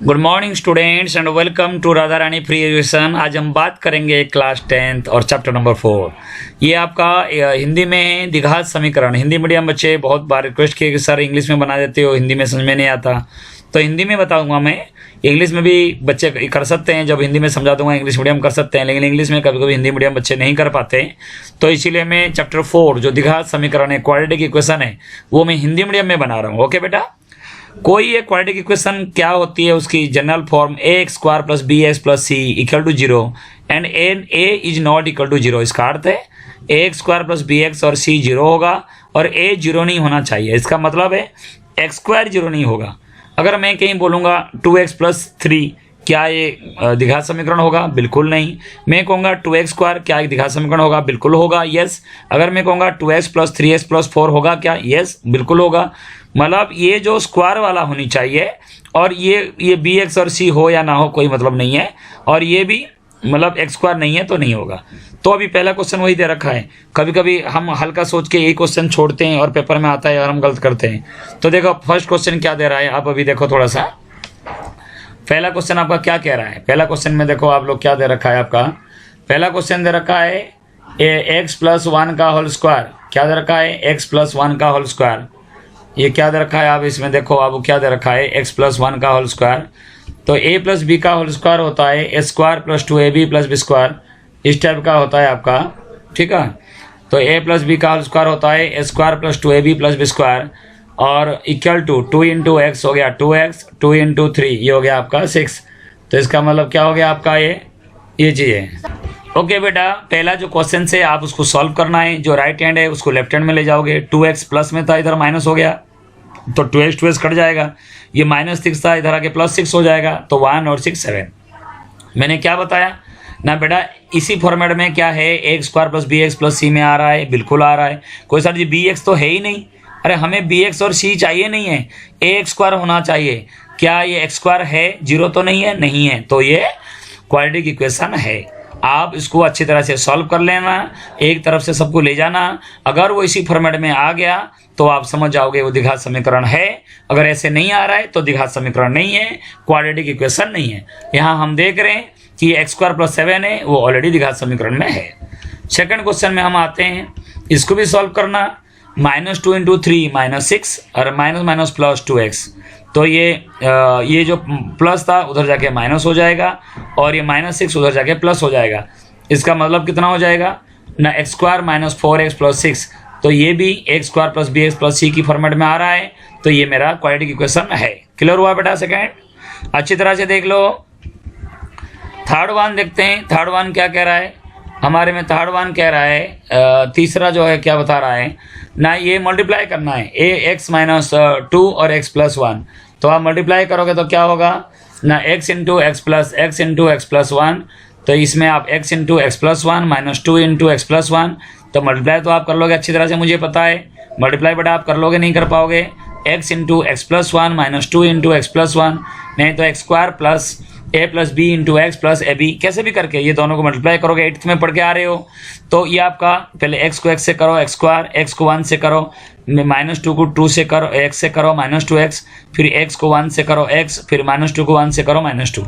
Good morning students and welcome to Radha Rani free education. आज हम बात करेंगे क्लास 10th और चैप्टर नंबर 4। ये आपका हिंदी में है द्विघात समीकरण। हिंदी मीडियम बच्चे बहुत बार रिक्वेस्ट किए कि सर इंग्लिश में बना देते हो, हिंदी में समझ में नहीं आता, तो हिंदी में बताऊंगा मैं। इंग्लिश में भी बच्चे कर सकते हैं, जब हिंदी में समझा दूंगा इंग्लिश मीडियम कर सकते हैं, लेकिन इंग्लिश में कभी कभी हिंदी मीडियम बच्चे नहीं कर पाते, तो इसीलिए मैं चैप्टर 4 जो द्विघात समीकरण है, क्वाड्रेटिक इक्वेशन है, वो मैं हिंदी मीडियम में बना रहा हूँ। ओके बेटा, कोई एक क्वाड्रेटिक इक्वेशन क्या होती है, उसकी general form ax square plus B x plus c equal to 0 and a is not equal to 0। इसका अर्थ है ax square plus B x और c 0 होगा और a 0 नहीं होना चाहिए। इसका मतलब है x स्क्वायर 0 नहीं होगा। अगर मैं कहीं बोलूँगा 2x प्लस 3, क्या ये द्विघात समीकरण होगा? बिल्कुल नहीं। मैं कहूँगा 2x स्क्वायर, क्या एक द्विघात समीकरण होगा? बिल्कुल होगा, यस। अगर मैं कहूँगा 2x प्लस 3x प्लस 4 होगा क्या? यस, बिल्कुल होगा। मतलब ये जो स्क्वायर वाला होनी चाहिए, और ये bx और c हो या ना हो कोई मतलब नहीं है, और ये भी मतलब x स्क्वायर नहीं है तो नहीं होगा। तो अभी पहला क्वेश्चन वही दे रखा है। कभी कभी हम हल्का सोच के यही क्वेश्चन छोड़ते हैं और पेपर में आता है और हम गलत करते हैं। तो देखो फर्स्ट क्वेश्चन क्या दे रहा है, आप अभी देखो थोड़ा सा। पहला क्वेश्चन आपका क्या कह रहा है? पहला क्वेश्चन में देखो आप लोग क्या दे रखा है। आपका पहला क्वेश्चन दे रखा है x प्लस 1 का होल स्क्वायर। क्या दे रखा है? x प्लस 1 का होल स्क्वायर। ये क्या दे रखा है? आप इसमें देखो, आप क्या दे रखा है? x प्लस 1 का होल स्क्वायर। तो a प्लस बी का होल स्क्वायर होता है a square plus 2ab plus b square, इस टाइप का होता है आपका, ठीक है। तो a प्लस बी का होल स्क्वायर होता है a square plus 2ab plus b square, और इक्वल टू 2 इंटू एक्स हो गया 2x, 2 इंटू 3 ये हो गया आपका 6। तो इसका मतलब क्या हो गया आपका? ये चीज़ है। ओके बेटा, पहला जो क्वेश्चन से आप उसको सॉल्व करना है। जो राइट हैंड है उसको लेफ्ट हैंड में ले जाओगे। 2x प्लस में था, इधर माइनस हो गया, तो 2x कट जाएगा। ये -6 था, इधर आके +6 हो जाएगा, तो 1 और 6 7। मैंने क्या बताया ना बेटा, इसी फॉर्मेट में क्या है, a square plus B x plus C में आ रहा है, बिल्कुल आ रहा है। कोई सर जी bx तो है ही नहीं। अरे हमें bx और c चाहिए नहीं है, a स्क्वायर होना चाहिए। क्या ये x स्क्वायर है? 0 तो नहीं है, नहीं है, तो ये क्वाड्रेटिक इक्वेशन है। आप इसको अच्छी तरह से सॉल्व कर लेना, एक तरफ से सबको ले जाना। अगर वो इसी फॉर्मेट में आ गया तो आप समझ जाओगे वो द्विघात समीकरण है। अगर ऐसे नहीं आ रहा है तो द्विघात समीकरण नहीं है, क्वाड्रेटिक इक्वेशन नहीं है। यहाँ हम देख रहे हैं कि x स्क्वायर प्लस 7 है, वो ऑलरेडी द्विघात समीकरण में है। सेकंड क्वेश्चन में हम आते हैं, इसको भी सॉल्व करना। -2 इंटू 3 -6 और माइनस प्लस 2x। तो ये जो प्लस था उधर जाके माइनस हो जाएगा, और ये -6 उधर जाके प्लस हो जाएगा। इसका मतलब कितना हो जाएगा ना, x square minus 4x plus 6। तो ये भी x square plus B x plus C की फॉर्मेट में आ रहा है, तो ये मेरा क्वाड्रेटिक इक्वेशन है। क्लियर हुआ बेटा? सेकेंड अच्छी तरह से देख लो। थर्ड वन देखते हैं। थर्ड वन क्या कह रहा है हमारे में? थर्ड वन कह रहा है, तीसरा जो है क्या बता रहा है ना, ये मल्टीप्लाई करना है ax माइनस 2 और x प्लस 1। तो आप मल्टीप्लाई करोगे तो क्या होगा ना, x इंटू एक्स प्लस 1। तो इसमें आप x into x plus 1 minus 2 into x plus 1। तो मल्टीप्लाई तो आप कर लोगे अच्छी तरह से, मुझे पता है। मल्टीप्लाई बेटा आप कर लोगे, नहीं कर पाओगे। x into x plus 1 minus 2 into x plus 1, नहीं तो x square plus a plus b into x plus a b, कैसे भी करके ये दोनों को मल्टीप्लाई करोगे। 8th में पढ़ के आ रहे हो, तो ये आपका पहले x को x से करो, एक्स स्क्वायर, x को 1 से करो, -2 को 2 से करो, x से करो -2x, फिर x को 1 से करो x, फिर -2 को 1 से करो -2।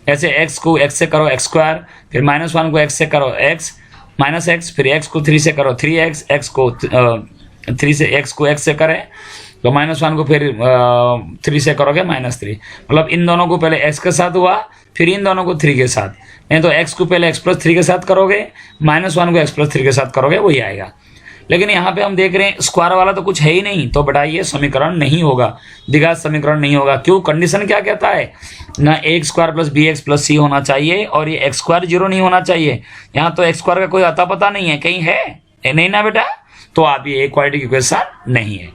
ऐसे x को x से करो x स्क्वायर, फिर -1 को x से करो x माइनस x, फिर x को 3 से करो 3x, x को 3 से x को x से करें तो -1 को फिर 3 से करोगे -3। मतलब इन दोनों को पहले x के साथ हुआ, फिर इन दोनों को 3 के साथ। नहीं तो x को पहले x प्लस 3 के साथ करोगे, -1 को x प्लस 3 के साथ करोगे, वही आएगा। लेकिन यहाँ पे हम देख रहे हैं स्क्वायर वाला तो कुछ है ही नहीं, तो बेटा ये समीकरण नहीं होगा, द्विघात समीकरण नहीं होगा। क्यों? कंडीशन क्या कहता है ना, a square plus B x plus C होना चाहिए, और ये x स्क्वायर 0 नहीं होना चाहिए। यहाँ तो x स्क्वायर का कोई अता पता नहीं है, कहीं है नहीं ना बेटा, तो आप ये क्वाड्रेटिक इक्वेशन नहीं है।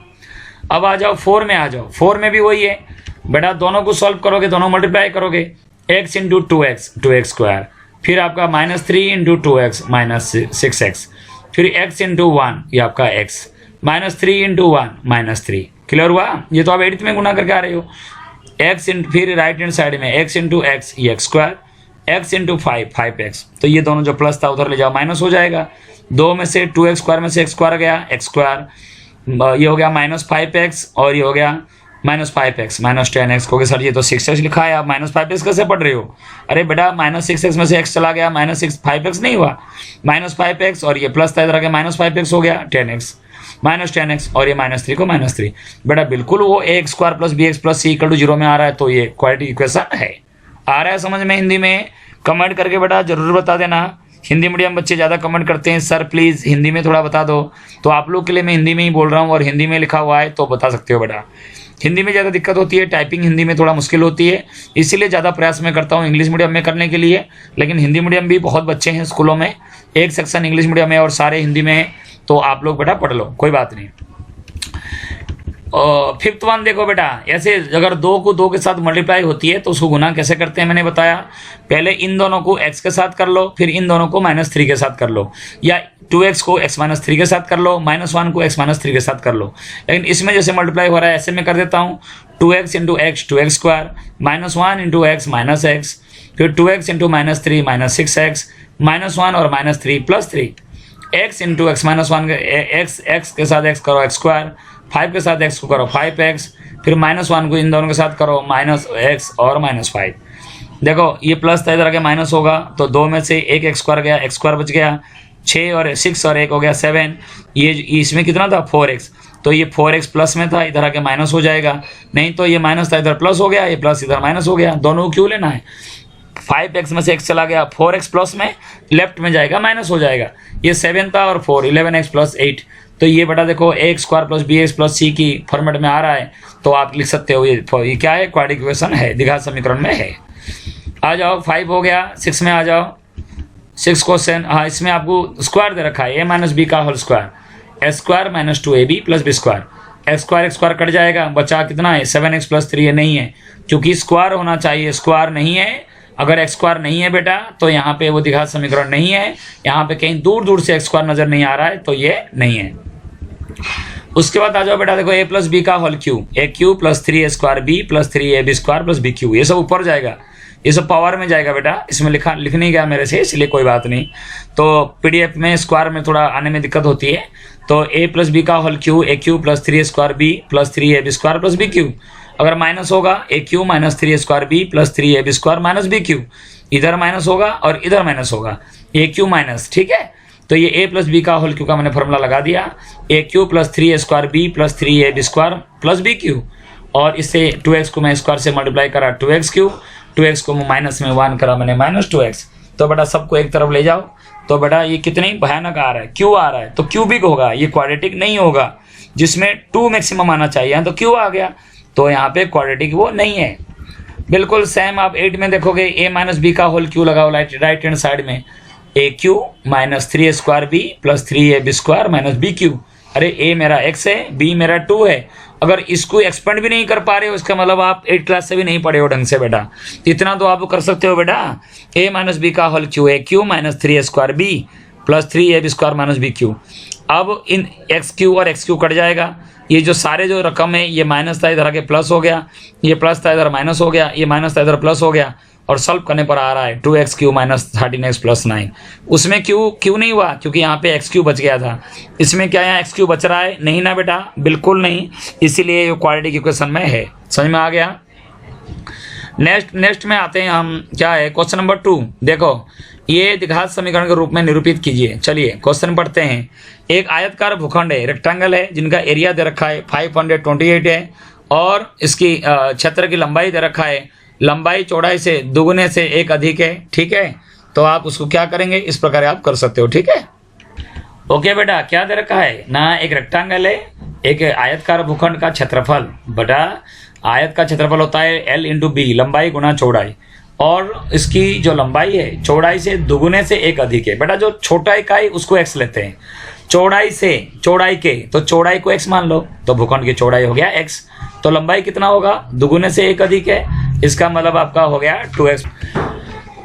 अब आ जाओ 4 में, आ जाओ 4 में भी वही है बेटा। दोनों को सॉल्व करोगे, दोनों मल्टीप्लाई करोगे, x इंटू 2x स्क्वायर, फिर आपका -3 इंटू 2x माइनस 6x, फिर x इंटू 1 ये आपका x, -3 इंटू 1 -3। क्लियर हुआ? ये तो आप 8th में गुना करके आ रहे हो। x इंटू, फिर राइट हैंड साइड में x इंटू x ये x square, x into 5x। तो ये दोनों जो प्लस था उधर ले जाओ, माइनस हो जाएगा। 2 में से 2x स्क्वायर में से x स्क्वायर गया, x स्क्वायर, ये हो गया -5x, और ये हो गया -5x -10x को सर ये तो 6x लिखा है, आप -5x कैसे पढ़ रहे हो? अरे बेटा -6x में से x चला गया, -5x नहीं हुआ, -5x और ये प्लस था इधर आके -5x हो गया 10x -10x और ये -3 को -3। बेटा बिल्कुल वो ax square plus bx plus c = 0 में आ रहा है, तो ये क्वाड्रेटिक इक्वेशन है। आ रहा है समझ में? हिंदी में कमेंट करके बेटा जरूर बता देना। हिंदी मीडियम बच्चे ज़्यादा कमेंट करते हैं सर प्लीज़ हिंदी में थोड़ा बता दो, तो आप लोग के लिए मैं हिंदी में ही बोल रहा हूँ और हिंदी में लिखा हुआ है तो बता सकते हो बेटा। हिंदी में ज़्यादा दिक्कत होती है, टाइपिंग हिंदी में थोड़ा मुश्किल होती है, इसीलिए ज़्यादा प्रयास मैं करता हूँ इंग्लिश मीडियम में करने के लिए। लेकिन हिंदी मीडियम भी बहुत बच्चे हैं स्कूलों में, एक सेक्शन इंग्लिश मीडियम है और सारे हिंदी में है, तो आप लोग बेटा पढ़ लो, कोई बात नहीं। और 5th वन देखो बेटा, ऐसे अगर 2 को 2 के साथ मल्टीप्लाई होती है तो उसको गुना कैसे करते हैं मैंने बताया। पहले इन दोनों को x के साथ कर लो, फिर इन दोनों को -3 के साथ कर लो, या 2x को x - 3 के साथ कर लो, -1 को x - 3 के साथ कर लो। लेकिन इसमें जैसे मल्टीप्लाई हो रहा है ऐसे मैं कर देता हूँ 2x × x 2x square, -1 × x -x, फिर 2x × -3 -6x, -1 और -3 +3, x × x -1 x के साथ x करो x स्क्वायर, 5 के साथ x को करो 5x, फिर -1 को इन दोनों के साथ करो -x और -5। देखो ये प्लस था इधर आगे माइनस होगा, तो 2 में से एक x स्क्वायर गया, x स्क्वायर बच गया, 6 और 6 और 1 हो गया 7। ये इसमें कितना था 4x, तो ये 4x प्लस में था, इधर आके माइनस हो जाएगा, नहीं तो ये माइनस था इधर प्लस हो गया, ये प्लस इधर माइनस हो गया। दोनों को क्यों लेना है? 5x में से x चला गया, 4x प्लस में लेफ्ट में जाएगा माइनस हो जाएगा। ये 7 था और 4 11x + 8, तो ये बेटा देखो ax square plus bx plus c की फॉर्मेट में आ रहा है, तो आप लिख सकते हो ये क्या है? क्वाड्रेटिक इक्वेशन है, द्विघात समीकरण में है। आ जाओ 5 हो गया, 6 में आ जाओ। 6 क्वेश्चन, हाँ इसमें आपको स्क्वायर दे रखा है a - b का whole square, s square - 2ab + b square, x square cut जाएगा, बचा कितना है 7x + 3 है, नहीं है क्योंकि स्क्वायर होना चाहिए, स्क्वायर नहीं है। अगर x स्क्वायर नहीं है बेटा तो यहाँ पे वो द्विघात समीकरण नहीं है, यहाँ पे कहीं दूर दूर से x स्क्वायर नजर नहीं आ रहा है, तो ये नहीं है। उसके बाद आ जाओ बेटा देखो a + b का whole cube, a³ + 3a² b + 3ab² + b³, ये सब ऊपर जाएगा, ये सब पावर में जाएगा बेटा, इसमें लिख नहीं गया मेरे से इसलिए कोई बात नहीं। तो PDF में स्क्वायर में थोड़ा आने में दिक्कत होती है, तो a + b का whole cube, a³ + 3a² b + 3ab² + b³। अगर माइनस होगा a³ - 3a² b + 3ab² - b³, इधर माइनस होगा और इधर माइनस होगा, a³ माइनस, ठीक है। तो ये a + b का होल क्यूब का मैंने फॉर्मूला लगा दिया, a³ + 3a² b + 3ab² + b³, और इससे 2x को मैं स्क्वायर से मल्टीप्लाई करा 2x³, 2x को माइनस में 1 करा मैंने -2x। तो बेटा सबको एक तरफ ले जाओ, तो बेटा ये कितनी भयानक आ रहा है, क्यों आ रहा है? तो क्यूबिक होगा, ये क्वाड्रेटिक नहीं होगा, जिसमें 2 मैक्सिमम आना चाहिए, तो क्यों आ गया? तो यहाँ पे क्वाड्रेटिक वो नहीं है। बिल्कुल सेम आप 8 में देखोगे a - b का होल क्यू लगाओ राइट हैंड साइड में, a³ - 3a² b + 3ab² - b³। अरे a मेरा x है, b मेरा 2 है, अगर इसको एक्सपेंड भी नहीं कर पा रहे हो इसका मतलब आप 8 क्लास से भी नहीं पढ़े हो ढंग से बेटा, इतना तो आप कर सकते हो बेटा। a - b का whole Q, a³ - 3a² b + 3ab² - b³। अब इन x³ और x³ कट जाएगा, ये जो सारे जो रकम है ये माइनस था इधर आके प्लस हो गया, ये प्लस था इधर माइनस हो गया, ये माइनस था इधर प्लस हो गया, और सॉल्व करने पर आ रहा है 2x³ - 13x + 9। उसमें क्यों नहीं हुआ? क्योंकि यहाँ पे x³ बच गया था, इसमें क्या यहाँ x³ बच रहा है? नहीं ना बेटा, बिल्कुल नहीं, इसीलिए ये क्वाड्रेटिक इक्वेशन में है। समझ में आ गया? नेक्स्ट में आते हैं हम, क्या है क्वेश्चन नंबर 2। देखो ये द्विघात समीकरण के रूप में निरूपित कीजिए। चलिए क्वेश्चन पढ़ते हैं। एक आयतकार भूखंड है, रेक्टेंगल है, जिनका एरिया दे रखा है 528 है, और इसकी क्षेत्र की लंबाई दे रखा है, लंबाई चौड़ाई से दुगने से 1 अधिक है, ठीक है। तो आप उसको क्या करेंगे, इस प्रकार आप कर सकते हो, ठीक है। ओके बेटा, क्या दे रखा है ना, एक रेक्टेंगल है, एक आयतकार भूखंड का क्षेत्रफल, बेटा आयत का क्षेत्रफल होता है L × B, लंबाई गुना चौड़ाई, और इसकी जो लंबाई है चौड़ाई से दुगुने से 1 अधिक है। बेटा जो छोटा इकाई उसको x लेते हैं, चौड़ाई के, तो चौड़ाई को x मान लो, तो भूखंड की चौड़ाई हो गया x, तो लंबाई कितना होगा, दुगुने से 1 अधिक है, इसका मतलब आपका हो गया 2x।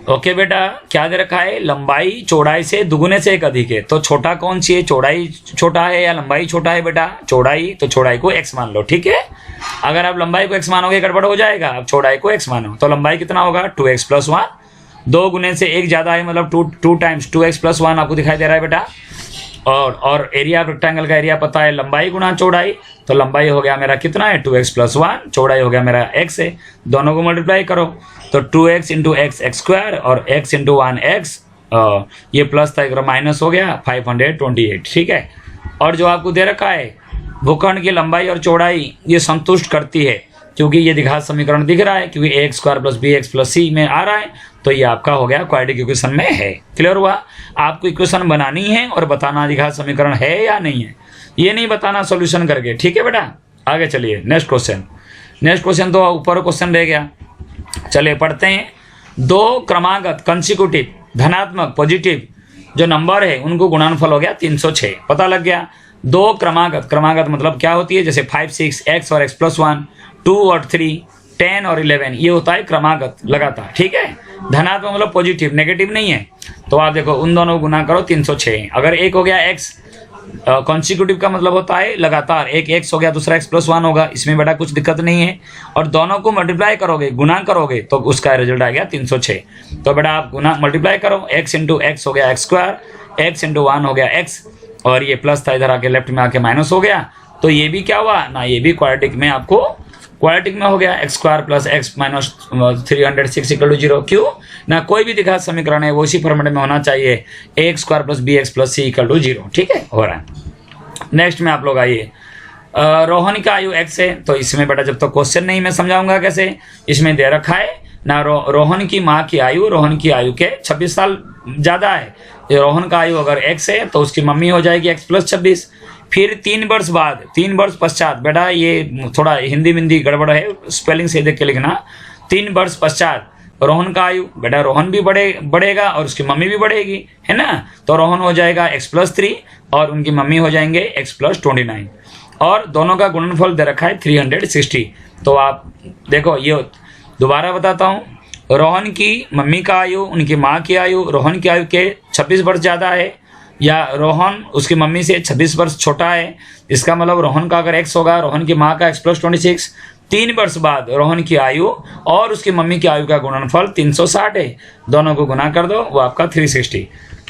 ओके बेटा, क्या दे रखा है, लंबाई चौड़ाई से दुगुने से 1 अधिक है, तो छोटा कौन सी है, चौड़ाई छोटा है या लंबाई छोटा है बेटा, चौड़ाई, तो चौड़ाई को x मान लो, ठीक है। अगर आप लंबाई को x मानोगे गड़बड़ हो जाएगा, आप चौड़ाई को x मानो, तो लंबाई कितना होगा 2x + 1, 2 गुने से 1 ज्यादा है, मतलब 2 टाइम्स 2x + 1 आपको दिखाई दे रहा है बेटा। और एरिया ऑफ रेक्टेंगल का एरिया पता है, लंबाई गुना चौड़ाई, तो लंबाई हो गया मेरा कितना है 2x + 1, चौड़ाई हो गया मेरा x है, दोनों को मल्टीप्लाई करो तो 2x × x x² और x × 1x, ये प्लस था एक माइनस हो गया 528, ठीक है। और जो आपको दे रखा है भूखंड की लंबाई और चौड़ाई ये संतुष्ट करती है, क्योंकि ये द्विघात समीकरण दिख रहा है, क्योंकि ax² + bx + c में आ रहा है, तो ये आपका हो गया क्वाड्रेटिक इक्वेशन में है। क्लियर हुआ? आपको इक्वेशन बनानी है और बताना द्विघात समीकरण है या नहीं है, ये नहीं बताना सॉल्यूशन करके, ठीक है बेटा। आगे चलिए नेक्स्ट क्वेश्चन तो ऊपर क्वेश्चन रह गया, चलिए पढ़ते हैं। दो क्रमागत कंसिक्यूटिव धनात्मक पॉजिटिव जो नंबर है उनको गुणनफल हो गया 306, पता लग गया। दो क्रमागत मतलब क्या होती है, जैसे 5 6 x और x + 1, 2 और 3, 10 और 11, ये होता है क्रमागत लगातार, ठीक है। धनात्मक मतलब पॉजिटिव, नेगेटिव नहीं है। तो आप देखो उन दोनों को गुना करो 306। अगर एक हो गया x कॉन्सिक्यूटिव का मतलब होता है लगातार, एक x हो गया दूसरा x + 1 होगा, इसमें बेटा कुछ दिक्कत नहीं है। और दोनों को मल्टीप्लाई करोगे, गुना करोगे, तो उसका रिजल्ट आ गया 306। तो बेटा आप गुना मल्टीप्लाई करो, x × x हो गया x², x × 1 हो गया x, और ये प्लस था इधर आके लेफ्ट में आके माइनस हो गया, तो ये भी क्या हुआ ना, ये भी क्वाड्रेटिक में आपको क्वाड्रेटिक में हो गया x² + x - 306 = 0। क्यों ना, कोई भी द्विघात समीकरण है वो इसी फॉर्मेट में होना चाहिए, ax² + bx + c = 0, ठीक है, हो रहा है। नेक्स्ट में आप लोग आइए, रोहन का आयु x है, तो इसमें बेटा जब तक क्वेश्चन नहीं मैं समझाऊंगा कैसे, इसमें दे रखा है ना रोहन की माँ की आयु रोहन की आयु के 26 साल ज़्यादा है। रोहन का आयु अगर x है तो उसकी मम्मी हो जाएगी x + 26। फिर 3 वर्ष पश्चात, बेटा ये थोड़ा हिंदी गड़बड़ है, स्पेलिंग से देख के लिखना। 3 वर्ष पश्चात रोहन का आयु, बेटा रोहन भी बढ़ेगा और उसकी मम्मी भी बढ़ेगी, है ना। तो रोहन हो जाएगा x + 3 और उनकी मम्मी हो जाएंगे x + 29, और दोनों का गुणनफल दे रखा है 360। तो आप देखो, ये दोबारा बताता हूँ, रोहन की मम्मी का आयु उनकी माँ की आयु रोहन की आयु के 26 वर्ष ज़्यादा है, या रोहन उसकी मम्मी से 26 वर्ष छोटा है। इसका मतलब रोहन का अगर x होगा, रोहन की माँ का x + 26, 3 वर्ष बाद रोहन की आयु और उसकी मम्मी की आयु का गुणनफल 360 है, दोनों को गुना कर दो, वो आपका 360,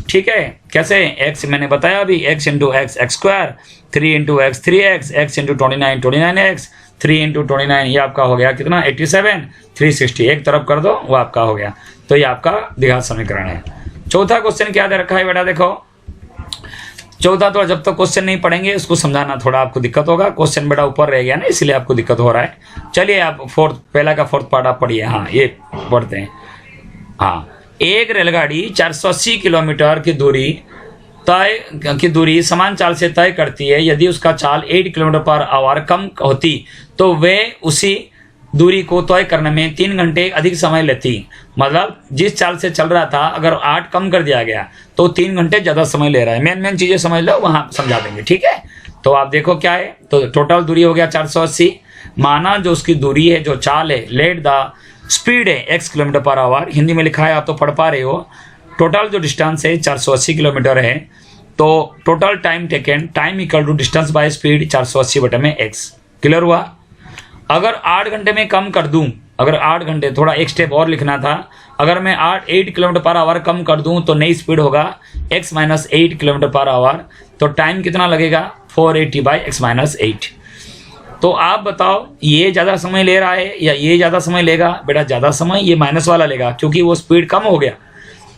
ठीक है। कैसे, x मैंने बताया अभी, x × x x², 3 × x 3x, x × 29 29x, 3 × 29, ये आपका हो गया कितना 87, 360, एक तरफ कर दो, वो आपका हो गया। तो ये आपका द्विघात समीकरण है। चौथा क्वेश्चन क्या दे रखा है बेटा, देखो चौथा, तो जब तक क्वेश्चन नहीं पढ़ेंगे उसको समझाना थोड़ा आपको दिक्कत होगा, क्वेश्चन बेटा ऊपर रह गया ना, इसलिए आपको दिक्कत हो रहा है। चलिए आप पहला का फोर्थ पार्ट आप पढ़िए। हाँ, ये पढ़ते हैं। हाँ, एक रेलगाड़ी 480 किलोमीटर की दूरी समान चाल से तय करती है। यदि उसका चाल 8 km/h कम होती तो वे उसी दूरी को तय करने में 3 घंटे अधिक समय लेती। मतलब जिस चाल से चल रहा था अगर 8 कम कर दिया गया तो 3 घंटे ज़्यादा समय ले रहा है। मेन चीज़ें समझ लो, वहाँ समझा देंगे, ठीक है। तो आप देखो क्या है, तो टोटल दूरी हो गया 480, माना जो उसकी दूरी है, जो चाल है, लेट द स्पीड है x km/h, हिंदी में लिखा है, आप तो पढ़ पा रहे हो। टोटल जो डिस्टेंस है 480 किलोमीटर है, तो total time taken, time = distance by speed 480/x। Clear हुआ? अगर 8 घंटे में कम कर दूं, अगर 8 घंटे, थोड़ा एक स्टेप और लिखना था, अगर मैं 8 km/h कम कर दूं तो नई स्पीड होगा x - 8 km/h, तो टाइम कितना लगेगा 480/x - 8। तो आप बताओ ये ज़्यादा समय ले रहा है या ये ज़्यादा समय लेगा? बेटा ज़्यादा समय ये माइनस वाला लेगा, क्योंकि वो स्पीड कम हो गया।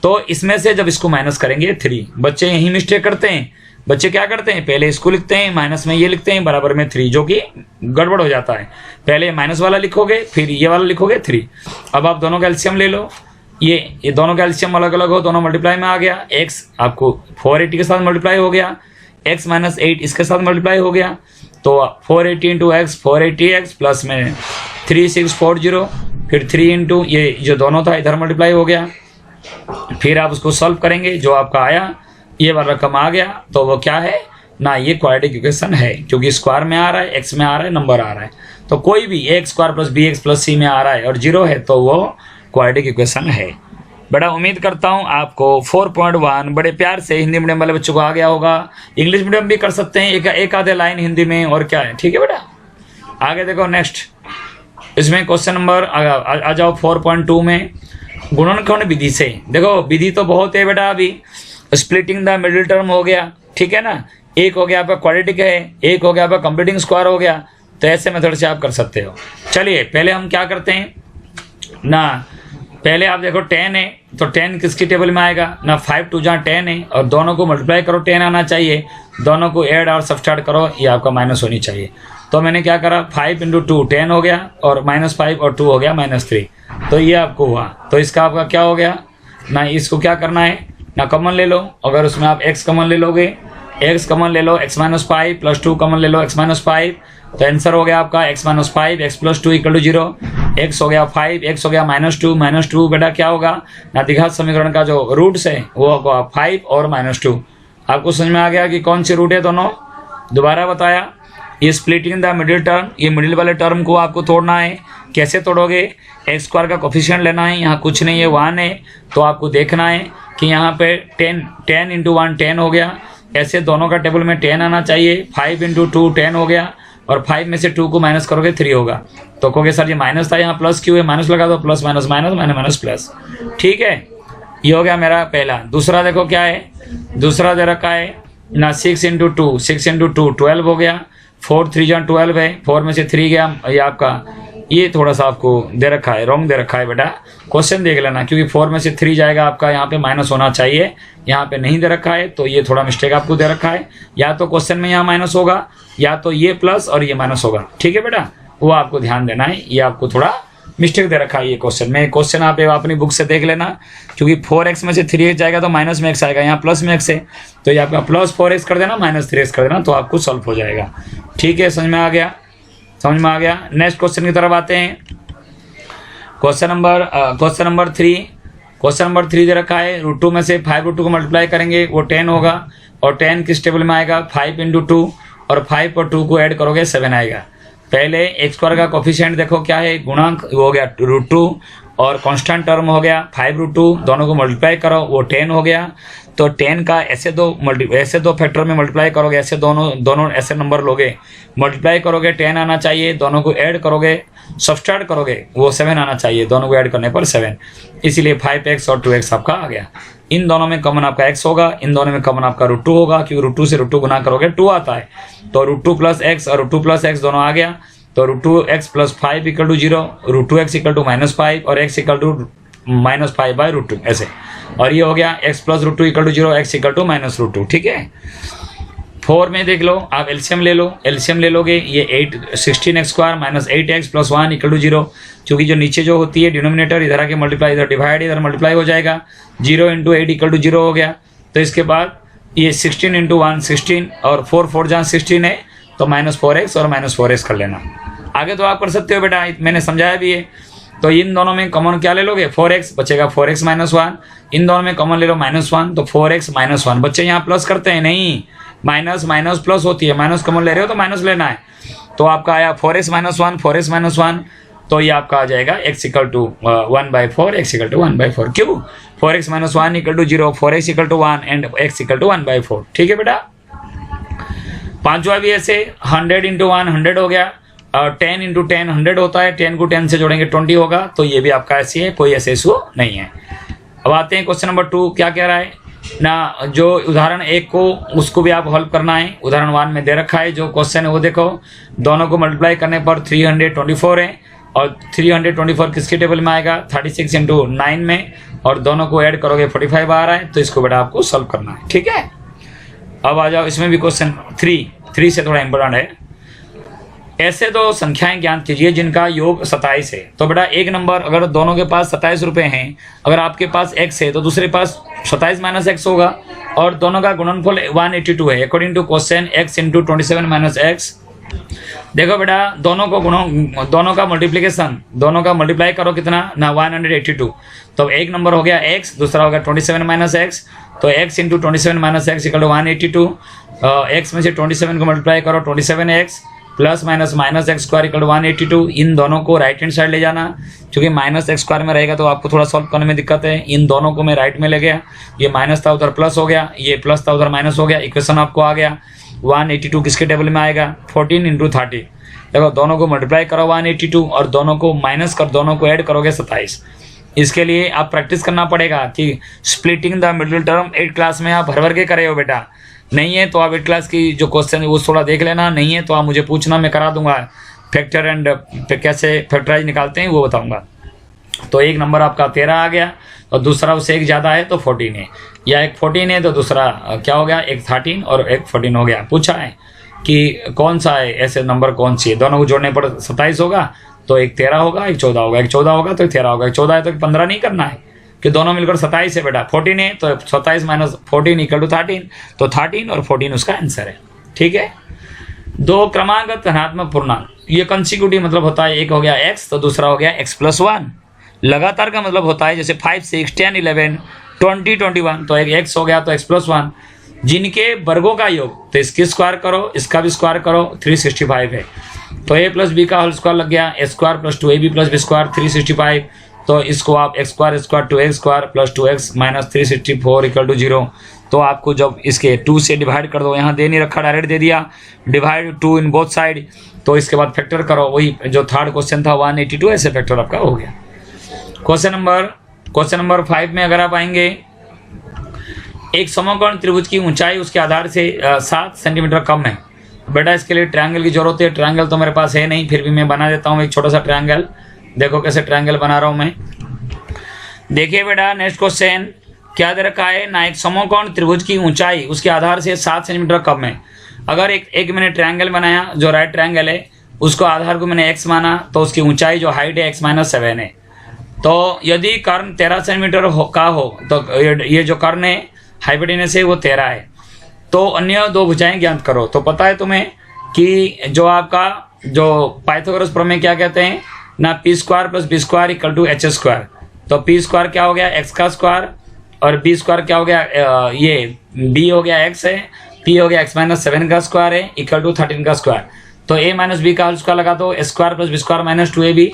तो इसमें से जब इसको माइनस करेंगे 3, बच्चे यही मिस्टेक करते हैं। बच्चे क्या करते हैं, पहले इसको लिखते हैं, माइनस में ये लिखते हैं, बराबर में 3, जो कि गड़बड़ हो जाता है। पहले माइनस वाला लिखोगे, फिर ये वाला लिखोगे 3। अब आप दोनों का एलसीएम ले लो, ये दोनों का एलसीएम अलग अलग हो, दोनों मल्टीप्लाई में आ गया। x आपको 480 के साथ मल्टीप्लाई हो गया, x - 8 इसके साथ मल्टीप्लाई हो गया, तो 480 × x 480x प्लस में 3640, फिर 3 × ये जो दोनों था इधर मल्टीप्लाई हो गया। फिर आप उसको सॉल्व करेंगे, जो आपका आया ये वाला रकम आ गया, तो वो क्या है ना, ये क्वाड्रेटिक इक्वेशन है, क्योंकि स्क्वायर में आ रहा है, x में आ रहा है, नंबर आ रहा है। तो कोई भी ax² + bx + c में आ रहा है और 0 है तो वो क्वाड्रेटिक इक्वेशन है। बड़ा उम्मीद करता हूँ आपको 4.1 बड़े प्यार से हिंदी मीडियम वाले बच्चों को आ गया होगा। इंग्लिश मीडियम भी कर सकते हैं, एक आधे लाइन हिंदी में, और क्या है, ठीक है बेटा। आगे देखो नेक्स्ट, इसमें क्वेश्चन नंबर आ जाओ 4.2 में, गुणनखंड विधि से। देखो विधि तो बहुत है बेटा, अभी स्प्लिटिंग द मिडिल टर्म हो गया, ठीक है ना। एक हो गया आपका क्वाड्रेटिक है, एक हो गया आपका कंप्लीटिंग स्क्वायर हो गया। तो ऐसे मेथड से आप कर सकते हो। चलिए पहले हम क्या करते हैं ना, पहले आप देखो 10 है तो 10 किसकी टेबल में आएगा ना, 5 2 जहाँ 10 है और दोनों को मल्टीप्लाई करो 10 आना चाहिए, दोनों को ऐड और सब्सट्रैक्ट करो, ये आपका माइनस होनी चाहिए। तो मैंने क्या करा 5 × 2 10 हो गया और -5 और 2 हो गया -3, तो ये आपको हुआ। तो इसका आपका क्या हो गया ना, इसको क्या करना है ना, कॉमन ले लो। अगर उसमें आप x कॉमन ले लोगे, x कॉमन ले लो, x-5 + 2 कॉमन ले लो, x-5, तो आंसर हो गया आपका x-5 x + 2 = 0, x हो गया 5, x हो गया -2 बेटा क्या होगा ना, द्विघात समीकरण का जो रूट्स है वो होगा 5 और -2। आपको समझ में आ गया कि कौन सी रूट है दोनों। दोबारा बताया, ये स्प्लिटिंग द मिडिल टर्म, ये मिडिल वाले टर्म को आपको तोड़ना है। कैसे तोड़ोगे, x² का कोफिशिएंट लेना है, यहाँ कुछ नहीं है 1 है, तो आपको देखना है कि यहाँ पे 10 × 1 10 हो गया, ऐसे दोनों का टेबल में 10 आना चाहिए। 5 × 2 10 हो गया और 5 में से 2 को माइनस करोगे 3 होगा। तो कहोगे सर ये माइनस था, यहाँ प्लस क्यों है, माइनस लगा दो, plus minus minus minus minus plus, ठीक है। ये हो गया मेरा पहला। दूसरा देखो क्या है, दूसरा दे रखा है ना 6 × 2 12 हो गया, 4 3 जहाँ 12 है, 4 में से 3 गया, ये आपका ये थोड़ा सा आपको दे रखा है, रॉन्ग दे रखा है बेटा, क्वेश्चन देख लेना, क्योंकि 4 में से 3 जाएगा आपका यहाँ पे माइनस होना चाहिए, यहाँ पे नहीं दे रखा है, तो ये थोड़ा मिस्टेक आपको दे रखा है। या तो क्वेश्चन में यहाँ माइनस होगा या तो ये प्लस और ये माइनस होगा, ठीक है बेटा, वो आपको ध्यान देना है। ये आपको थोड़ा मिस्टेक दे रखा है ये क्वेश्चन में। क्वेश्चन आप अपनी बुक से देख लेना, क्योंकि 4x में से 3x जाएगा तो माइनस में x आएगा, यहाँ प्लस में x है, तो ये आपका +4x कर देना, -3x कर देना, तो आपको सॉल्व हो जाएगा। ठीक है, समझ में आ गया, समझ में आ गया। नेक्स्ट क्वेश्चन की तरफ आते हैं। क्वेश्चन नंबर 3, क्वेश्चन नंबर 3 दे रखा है, √2 में से 5√2 को मल्टीप्लाई करेंगे वो 10 होगा, और 10 किस टेबल में आएगा 5 × 2, और 5 और 2 को ऐड करोगे 7 आएगा। पहले x² का कोफिशिएंट देखो क्या है, गुणांक हो गया √2 और कांस्टेंट टर्म हो गया 5√2, दोनों को मल्टीप्लाई करो वो 10 हो गया। तो 10 का ऐसे दो फैक्टर में मल्टीप्लाई करोगे, ऐसे दोनों ऐसे नंबर लोगे, मल्टीप्लाई करोगे 10 आना चाहिए, दोनों को ऐड करोगे सब्सट्रैक्ट करोगे वो 7 आना चाहिए, दोनों को ऐड करने पर 7, इसीलिए 5x और 2x आपका आ गया। इन दोनों में कॉमन आपका x होगा, इन दोनों में कॉमन आपका √2 होगा, क्योंकि √2 से √2 गुना करोगे 2 आता है, तो √2 + x और √2 + x दोनों आ गया, तो √2x + 5 = 0, √2x = -5 और x = -5/√2 ऐसे, और ये हो गया x + √2 = 0, x = -√2, ठीक है। 4 में देख लो, आप एलसीएम ले लो, एलसीएम ले लोगे, ये 16x² - 8x + 1 = 0, क्योंकि जो नीचे जो होती है डिनोमिनेटर इधर आके मल्टीप्लाई, इधर डिवाइड, इधर मल्टीप्लाई हो जाएगा, 0 × 8 = 0 हो गया। तो इसके बाद ये 16 × 1 16 और 4 जहाँ 16 है, तो -4x और -4x कर लेना। आगे तो आप कर सकते हो बेटा, मैंने समझाया भी है। तो इन दोनों में कॉमन क्या ले लोगे, 4x बचेगा, 4x - 1, इन दोनों में कॉमन ले लो -1, तो 4x - 1। बच्चे यहाँ प्लस करते हैं, नहीं, माइनस माइनस प्लस होती है, माइनस कॉमन ले रहे हो तो माइनस लेना है। तो आपका आया 4x - 1, 4x - 1, तो ये आपका आ जाएगा x = 1/4, x = 1/4। क्यों, 4x - 1 = 0, 4x = 1 एंड x = 1/4, ठीक है बेटा। पांचवा भी ऐसे 100 × 1 100 हो गया, 10 × 10 100 होता है, 10 को 10 से जोड़ेंगे 20 होगा, तो ये भी आपका ऐसी है, कोई ऐसे इशू नहीं है। अब आते हैं क्वेश्चन नंबर 2, क्या कह रहा है ना, जो उदाहरण 1 को उसको भी आप हल करना है। उदाहरण 1 में दे रखा है जो क्वेश्चन है वो देखो, दोनों को मल्टीप्लाई करने पर 324 है, और 324 किसके टेबल में आएगा 36 × 9 में, और दोनों को ऐड करोगे 45 आ रहा है, तो इसको बेटा आपको सॉल्व करना है, ठीक है। अब आ जाओ, इसमें भी क्वेश्चन 3 से थोड़ा इंपॉर्टेंट है। ऐसे दो संख्याएं ज्ञात कीजिए जिनका योग 27 है। तो बेटा एक नंबर, अगर दोनों के पास 27 रुपए हैं, अगर आपके पास x है तो दूसरे पास 27 - x होगा, और दोनों का गुणनफल 182 है। According to question x × 27 - x। देखो बेटा, दोनों का मल्टीप्लिकेशन, दोनों का मल्टीप्लाई करो कितना ना 182, तो एक नंबर हो गया x, दूसरा हो गया 27 - x, तो x × 27 - x = 182, x में से 27 को मल्टीप्लाई करो 27x + -x² = 182। इन दोनों को राइट हैंड साइड ले जाना, क्योंकि -x² में रहेगा तो आपको थोड़ा सॉल्व करने में दिक्कत है। इन दोनों को मैं राइट में ले गया, ये माइनस था उधर प्लस हो गया, ये प्लस था उधर माइनस हो गया, इक्वेशन आपको आ गया। 182 किसके टेबल में आएगा 14 × 30। देखो दोनों को मल्टीप्लाई करो 182 और दोनों को माइनस कर दोनों को ऐड करोगे 27। इसके लिए आप प्रैक्टिस करना पड़ेगा कि splitting the middle term 8 class में आप भर भर के करे हो बेटा, नहीं है तो आप 8 क्लास की जो क्वेश्चन है वो थोड़ा देख लेना, नहीं है तो आप मुझे पूछना, मैं करा दूंगा। फैक्टर एंड कैसे फैक्टराइज निकालते हैं वो बताऊंगा। तो एक नंबर आपका 13 आ गया और दूसरा उससे एक ज़्यादा है तो 14 है, या एक 14 है तो दूसरा क्या हो गया, एक 13 और एक 14 हो गया। पूछा है कि कौन सा है, ऐसे नंबर कौन सी है, दोनों को जोड़ने पर 27 होगा, तो एक 13 होगा, एक 14 होगा, एक 14 होगा तो एक 13 होगा, एक 14 है तो 15 नहीं करना है कि दोनों मिलकर 27 है बेटा। 14 है तो 27 माइनस 14 इक्वल टू 13, तो 13 और 14 उसका आंसर है। ठीक है। दो क्रमागत धनात्मक पूर्णांक, ये कंसिक्यूटिव मतलब होता है, एक हो गया x तो दूसरा हो गया x+1। लगातार का मतलब होता है जैसे 5, 6, 10, 11, 20, 21, तो एक x हो गया तो x+1। जिनके वर्गों का योग, तो इसकी स्क्वायर करो, इसका भी स्क्वायर करो, 365 है। तो a प्लस बी का होल स्क्वायर लग गया, a square plus 2ab plus b square 365। तो इसको आप x square square 2x square plus 2x minus 364 equal to 0। तो आपको जब इसके 2 से डिवाइड कर दो, यहाँ दे नहीं रखा, डायरेक्ट दे दिया, डिवाइड 2 इन बोथ साइड, तो इसके बाद फैक्टर करो, वही जो थर्ड क्वेश्चन था 182, ऐसे फैक्टर आपका हो गया। क्वेश्चन नंबर 5 में अगर आप आएंगे, एक समकोण त्रिभुज की ऊंचाई उसके आधार से 7 सेंटीमीटर कम है। बेटा इसके लिए ट्रायंगल की जरूरत है, ट्रायंगल तो मेरे पास है नहीं, फिर भी मैं बना देता हूँ एक छोटा सा ट्रायंगल। देखो कैसे ट्रायंगल बना रहा हूँ मैं। देखिए बेटा नेक्स्ट क्वेश्चन क्या दे रखा है ना, एक समकोण त्रिभुज की ऊंचाई उसके आधार से 7 सेंटीमीटर कम है। अगर एक मैंने ट्रायंगल बनाया जो राइट ट्रायंगल है, उसको आधार को मैंने x माना, तो उसकी ऊंचाई जो हाइट है x-7 है। तो यदि कर्ण 13 सेंटीमीटर का हो तो ये जो कर्ण है हाइपोटेनस है वो 13 है। तो अन्य दो भुजाएं ज्ञात करो। तो पता है तुम्हें कि जो आपका जो पाइथागोरस प्रमेय क्या कहते हैं ना, p square plus b square equal to h square. तो पी स्क्वायर क्या हो गया एक्स का स्क्वायर, और बी स्क्वायर क्या हो गया, ये बी हो गया एक्स है, पी हो गया x-7 का स्क्वायर है इक्वल टू 13 का स्क्वायर। तो a माइनस बी का होल स्क्वायर लगा दो, s square plus b square minus 2ab।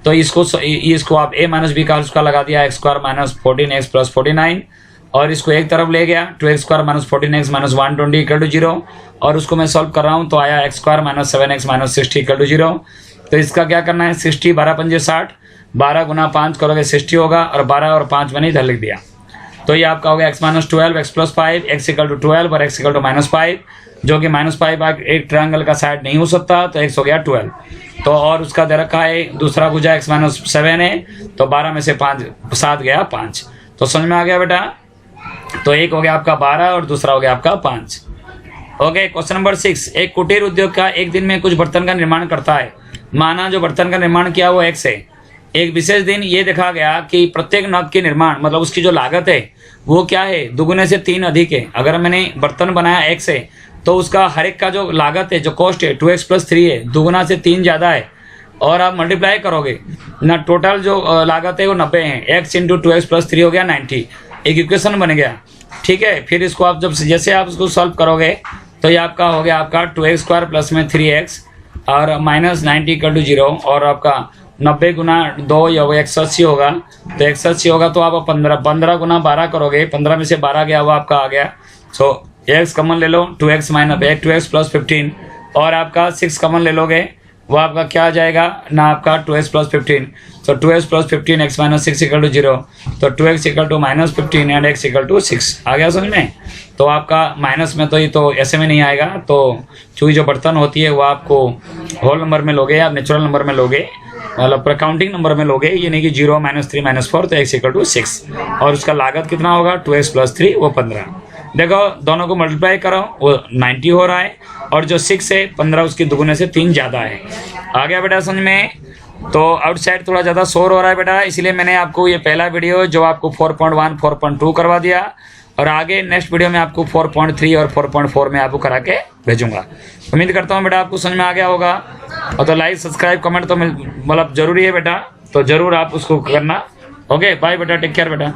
तो इसको आप a माइनस बी का होल स्क्वायर लगा दिया, x square minus 14x plus 49, और इसको एक तरफ ले गया, 2x square minus 14x minus 120 equal to 0, और उसको मैं सॉल्व कर रहा हूँ तो आया x square minus 7x minus 60 equal to 0। तो इसका क्या करना है, 60 12 पंजे 60, 12 गुना 5 करोगे 60 होगा, और 12 और 5 मैंने इधर लिख दिया। तो ये आपका हो गया x minus 12, x plus 5, x equal to 12 और x इक्वल टू माइनस 5, जो कि माइनस 5 एक ट्रायंगल का साइड नहीं हो सकता, तो x हो गया 12। तो और उसका दे रखा है दूसरा भुजा x माइनस 7 है, तो 12 में से 7 गया 5। तो समझ में आ गया बेटा। तो एक हो गया आपका 12 और दूसरा हो गया आपका 5। ओके। क्वेश्चन नंबर 6, एक कुटीर उद्योग का एक दिन में कुछ बर्तन का निर्माण करता है। माना जो बर्तन का निर्माण किया वो x है। एक विशेष दिन ये देखा गया कि प्रत्येक नग के निर्माण मतलब उसकी जो लागत है वो क्या है, दुगुने से 3 अधिक है। अगर मैंने बर्तन बनाया x है तो उसका हर एक का जो लागत है, जो कॉस्ट है 2x प्लस 3 है, दुगुना से 3 ज़्यादा है, और आप मल्टीप्लाई करोगे ना, टोटल जो लागत है वो 90 है। x इंटू 2x प्लस 3 हो गया 90, एक इक्वेशन बन गया। ठीक है। फिर इसको आप जब जैसे आप इसको सॉल्व करोगे तो ये आपका हो गया आपका 2x स्क्वायर प्लस में 3x और माइनस 90 इक्वल टू 0, और आपका 90 गुना 2 या वो 180 होगा। तो 180 होगा तो आप 15 गुना 12 करोगे, 15 में से 12 गया वो आपका आ गया। सो x कॉमन ले लो, 2x माइनस 2x प्लस 15, और आपका 6 कॉमन ले लोगे, वो आपका क्या आ जाएगा ना, आपका 2x प्लस 15। तो 2x plus 15 x minus 6 equal to 0, तो 2x equal to minus 15 and x equal to 6 आ गया समझ में। तो आपका माइनस में तो ये तो ऐसे में नहीं आएगा, तो चूँकि जो बर्तन होती है वो आपको होल नंबर में लोगे, आप नेचुरल नंबर में लोगे, मतलब काउंटिंग नंबर में लोगे, ये नहीं कि 0 माइनस 3 माइनस 4, तो x इक्वल टू 6, और उसका लागत कितना होगा 2x प्लस 3 वो 15। देखो दोनों को मल्टीप्लाई करो वो 90 हो रहा है, और जो 6 है 15 उसकी दुगुने से 3 ज़्यादा है। आ गया बेटा समझ में। तो आउटसाइड थोड़ा ज़्यादा शोर हो रहा है बेटा, इसलिए मैंने आपको ये पहला वीडियो जो आपको 4.1 4.2 करवा दिया, और आगे नेक्स्ट वीडियो में आपको 4.3 और 4.4 में आपको करा के भेजूंगा। उम्मीद करता हूँ बेटा आपको समझ में आ गया होगा, और तो लाइक सब्सक्राइब कमेंट तो मतलब ज़रूरी है बेटा, तो ज़रूर आप उसको करना। ओके बाय बेटा, टेक केयर बेटा।